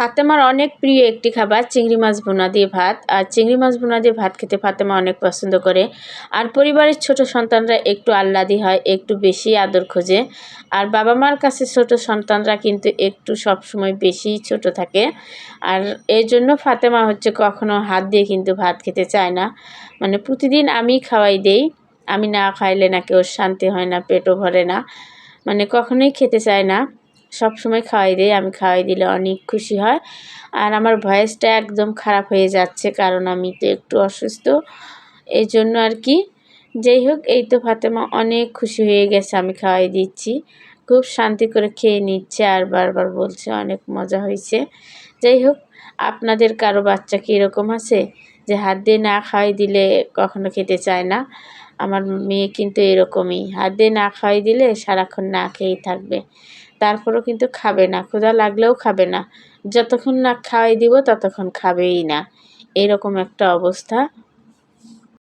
ফাতেমার অনেক প্রিয় একটি খাবার চিংড়ি মাছ ভুনা দিয়ে ভাত। আর চিংড়ি মাছ ভুনা দিয়ে ভাত খেতে ফাতেমা অনেক পছন্দ করে। আর পরিবারের ছোট সন্তানরা একটু আহ্লাদি হয়, একটু বেশি আদর খোঁজে। আর বাবা মার কাছে ছোট সন্তানরা কিন্তু একটু সবসময় বেশি ছোট থাকে। আর এই জন্য ফাতেমা হচ্ছে কখনো হাত দিয়ে কিন্তু ভাত খেতে চায় না। মানে প্রতিদিন আমি খাওয়াই দেই, আমি না খাইলে নাকি ওর শান্তি হয় না, পেটও ভরে না, মানে কখনোই খেতে চায় না। সব সময় খাওয়াই দিই, আমি খাওয়াই দিলে অনেক খুশি হয়। আর আমার ভয়েসটা একদম খারাপ হয়ে যাচ্ছে, কারণ আমি তো একটু অসুস্থ, এই জন্য আর কি। যাই হোক, এই তো ফাতেমা অনেক খুশি হয়ে গেছে, আমি খাওয়াই দিচ্ছি, খুব শান্তি করে খেয়ে নিচ্ছে আর বারবার বলছে অনেক মজা হয়েছে। যাই হোক, আপনাদের কারো বাচ্চা কি এরকম আছে যে হাত দিয়ে না খাওয়াই দিলে কখনো খেতে চায় না? আমার মেয়ে কিন্তু এরকমই, হাত দিয়ে না খাওয়াই দিলে সারাক্ষণ না খেয়েই থাকবে, তারপরেও কিন্তু খাবে না, ক্ষুধা লাগলেও খাবে না, যতক্ষণ না খাওয়াই দিব ততক্ষণ খাবেই না, এরকম একটা অবস্থা।